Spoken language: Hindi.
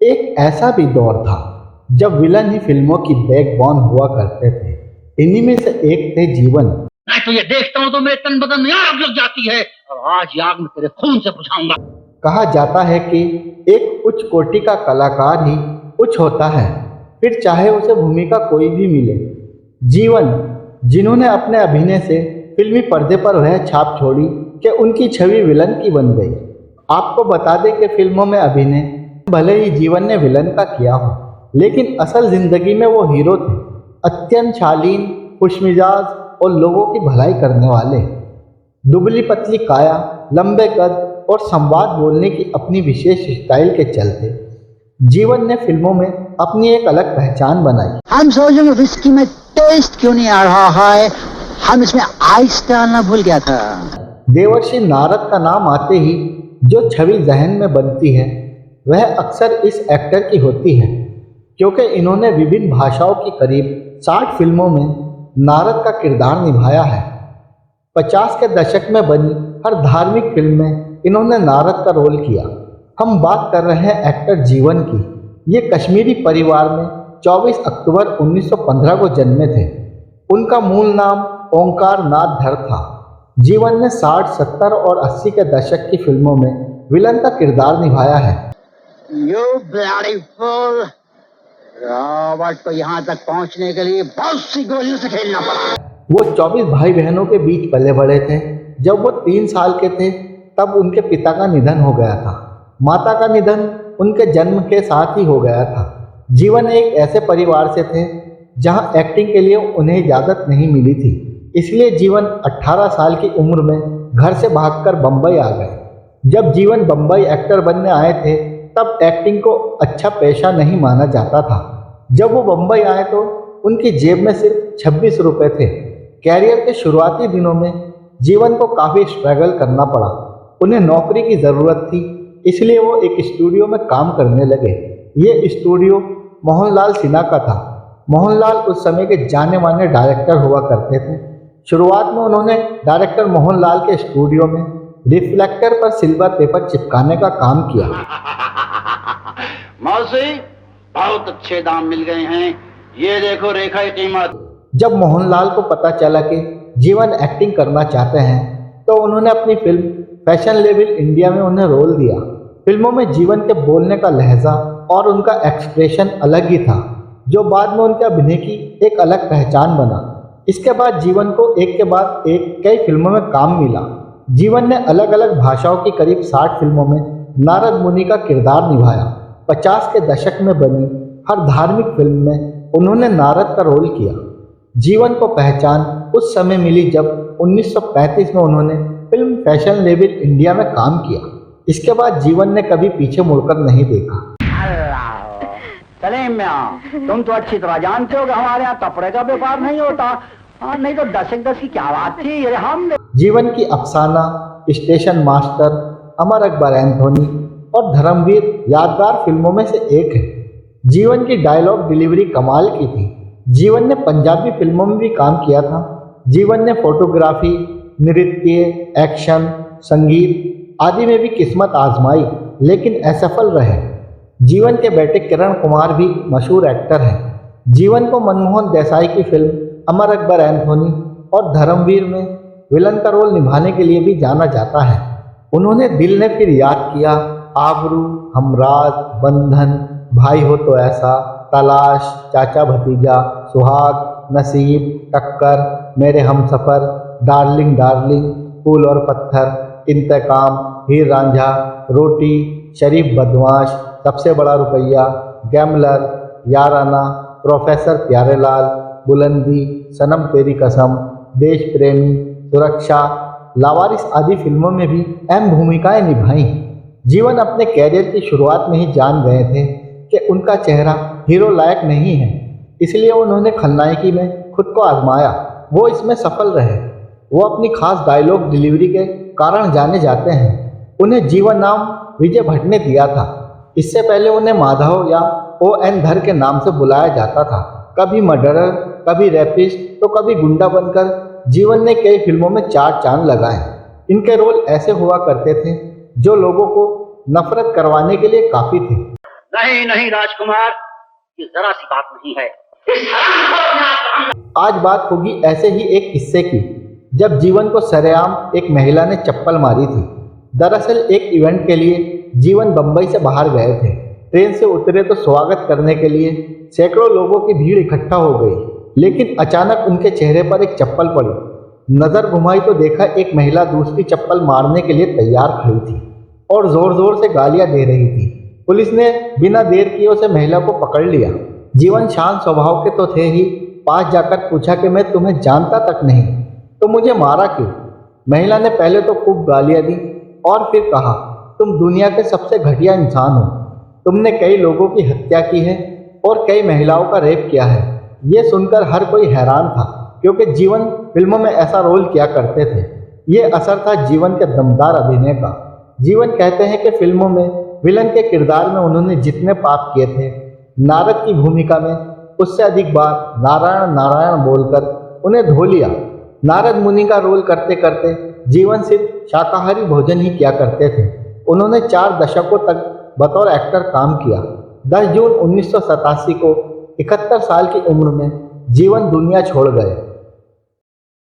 एक ऐसा भी दौर था जब विलन ही फिल्मों की बैकबोन हुआ करते थे। इन्हीं में से एक थे जीवन। मैं तो ये देखता हूँ तो मेरे तन बदन में आग लग जाती है और आज ये आग मैं तेरे खून से बुझाऊंगा। कहा जाता है कि एक उच्च कोटि का कलाकार ही उच्च होता है, फिर चाहे उसे भूमिका कोई भी मिले। जीवन, जिन्होंने अपने अभिनय से फिल्मी पर्दे पर वह छाप छोड़ी कि उनकी छवि विलन की बन गई। आपको बता दें कि फिल्मों में अभिनय भले ही जीवन ने विलन का किया हो, लेकिन असल जिंदगी में वो हीरो थे, अत्यंत शालीन, खुशमिजाज और लोगों की भलाई करने वाले। दुबली पतली काया, लंबे कद और संवाद बोलने की अपनी विशेष स्टाइल के चलते जीवन ने फिल्मों में अपनी एक अलग पहचान बनाई। हम सोच रहे विस्की में टेस्ट क्यों नहीं आ रहा है, हम इसमें आइस डालना भूल गया था। देवर्षि नारद का नाम आते ही जो छवि जहन में बनती है वह अक्सर इस एक्टर की होती है, क्योंकि इन्होंने विभिन्न भाषाओं की करीब 60 फिल्मों में नारद का किरदार निभाया है। 50 के दशक में बनी हर धार्मिक फिल्म में इन्होंने नारद का रोल किया। हम बात कर रहे हैं एक्टर जीवन की। ये कश्मीरी परिवार में 24 अक्टूबर 1915 को जन्मे थे। उनका मूल नाम ओंकार नाथ धर था। जीवन ने 60, 70 और 80 के दशक की फिल्मों में विलन का किरदार निभाया है। You bloody fool! रॉबर्ट को यहाँ तक पहुँचने के लिए बहुत सी गोलियों से खेलना पड़ा। वो 24 भाई बहनों के बीच पले बड़े थे। जब वो 3 साल के थे तब उनके पिता का निधन हो गया था। माता का निधन उनके जन्म के साथ ही हो गया था। जीवन एक ऐसे परिवार से थे जहाँ एक्टिंग के लिए उन्हें इजाज़त नहीं मिली थी, इसलिए जीवन 18 साल की उम्र में घर से भागकर बम्बई आ गए। जब जीवन बम्बई एक्टर बनने आए थे तब एक्टिंग को अच्छा पेशा नहीं माना जाता था। जब वो बम्बई आए तो उनकी जेब में सिर्फ 26 रुपये थे। कैरियर के शुरुआती दिनों में जीवन को काफ़ी स्ट्रगल करना पड़ा। उन्हें नौकरी की ज़रूरत थी, इसलिए वो एक स्टूडियो में काम करने लगे। ये स्टूडियो मोहनलाल सिन्हा का था। मोहनलाल उस समय के जाने माने डायरेक्टर हुआ करते थे। शुरुआत में उन्होंने डायरेक्टर मोहनलाल के स्टूडियो में रिफ्लेक्टर पर सिल्वर पेपर चिपकाने का काम किया। मौसी, बहुत अच्छे दाम मिल गए हैं, ये देखो रेखा की कीमत। जब मोहनलाल को पता चला कि जीवन एक्टिंग करना चाहते हैं तो उन्होंने अपनी फिल्म फैशन लेवल इंडिया में उन्हें रोल दिया। फिल्मों में जीवन के बोलने का लहजा और उनका एक्सप्रेशन अलग ही था, जो बाद में उनके अभिनय की एक अलग पहचान बना। इसके बाद जीवन को एक के बाद एक कई फिल्मों में काम मिला। जीवन ने अलग अलग भाषाओं की करीब 60 फिल्मों में नारद मुनि का किरदार निभाया। 50 के दशक में बनी हर धार्मिक फिल्म में उन्होंने नारद का रोल किया। जीवन को पहचान उस समय मिली जब 1935 में उन्होंने फिल्म फैशन लेवल इंडिया में काम किया। इसके बाद जीवन ने कभी पीछे मुड़कर नहीं देखा। चले मियां, तुम तो अच्छी तरह जानते हो कि हमारे यहाँ कपड़े का व्यापार नहीं होता। हाँ, नहीं तो 10 की क्या बात थी। ये हम जीवन की अफसाना, station master, Amar Akbar Anthony और धर्मवीर यादगार फिल्मों में से एक है। जीवन की डायलॉग डिलीवरी कमाल की थी। जीवन ने पंजाबी फिल्मों में भी काम किया था। जीवन ने फोटोग्राफी, नृत्य, एक्शन, संगीत आदि में भी किस्मत आजमाई, लेकिन असफल रहे। जीवन के बेटे किरण कुमार भी मशहूर एक्टर हैं। जीवन को मनमोहन देसाई की फिल्म अमर अकबर एंथोनी और धर्मवीर में विलन का रोल निभाने के लिए भी जाना जाता है। उन्होंने दिल ने फिर याद किया, आबरू, हमराज, बंधन, भाई हो तो ऐसा, तलाश, चाचा भतीजा, सुहाग, नसीब, टक्कर, मेरे हमसफर, डार्लिंग डार्लिंग, फूल और पत्थर, इंतकाम, हीर रांझा, रोटी, शरीफ बदमाश, सबसे बड़ा रुपया, गैमलर, याराना, प्रोफेसर प्यारेलाल, बुलंदी, सनम तेरी कसम, देश प्रेमी, सुरक्षा, लावारिस आदि फिल्मों में भी अहम भूमिकाएं निभाई। जीवन अपने कैरियर की शुरुआत में ही जान गए थे कि उनका चेहरा हीरो लायक नहीं है, इसलिए उन्होंने खलनायकी में खुद को आजमाया। वो इसमें सफल रहे। वो अपनी खास डायलॉग डिलीवरी के कारण जाने जाते हैं। उन्हें जीवन नाम विजय भट्ट ने दिया था। इससे पहले उन्हें माधव या ON धर के नाम से बुलाया जाता था। कभी मर्डरर, कभी रैपिस्ट तो कभी गुंडा बनकर जीवन ने कई फिल्मों में 4 चांद लगाए। इनके रोल ऐसे हुआ करते थे जो लोगों को नफरत करवाने के लिए काफ़ी थे। नहीं नहीं राजकुमार, ये जरा सी बात नहीं है। इस हराम को अपने आप पर हम आज बात होगी ऐसे ही एक किस्से की, जब जीवन को सरेआम एक महिला ने चप्पल मारी थी। दरअसल एक इवेंट के लिए जीवन बंबई से बाहर गए थे। ट्रेन से उतरे तो स्वागत करने के लिए सैकड़ों लोगों की भीड़ इकट्ठा हो गई, लेकिन अचानक उनके चेहरे पर एक चप्पल पड़ी। नजर घुमाई तो देखा एक महिला दूसरी चप्पल मारने के लिए तैयार खड़ी थी और जोर जोर से गालियां दे रही थी। पुलिस ने बिना देर किए उसे महिला को पकड़ लिया। जीवन शांत स्वभाव के तो थे ही, पास जाकर पूछा कि मैं तुम्हें जानता तक नहीं, तो मुझे मारा क्यों? महिला ने पहले तो खूब गालियां दी और फिर कहा, तुम दुनिया के सबसे घटिया इंसान हो। तुमने कई लोगों की हत्या की है और कई महिलाओं का रेप किया है। ये सुनकर हर कोई हैरान था, क्योंकि जीवन फिल्मों में ऐसा रोल किया करते थे। ये असर था जीवन के दमदार अभिनय का। जीवन कहते हैं कि फिल्मों में विलन के किरदार में उन्होंने जितने पाप किए थे, नारद की भूमिका में उससे अधिक बार नारायण नारायण बोलकर उन्हें धो लिया। नारद मुनि का रोल करते करते जीवन सिर्फ शाकाहारी भोजन ही किया करते थे। उन्होंने 4 दशकों तक बतौर एक्टर काम किया। 10 जून 1987 को 71 साल की उम्र में जीवन दुनिया छोड़ गए।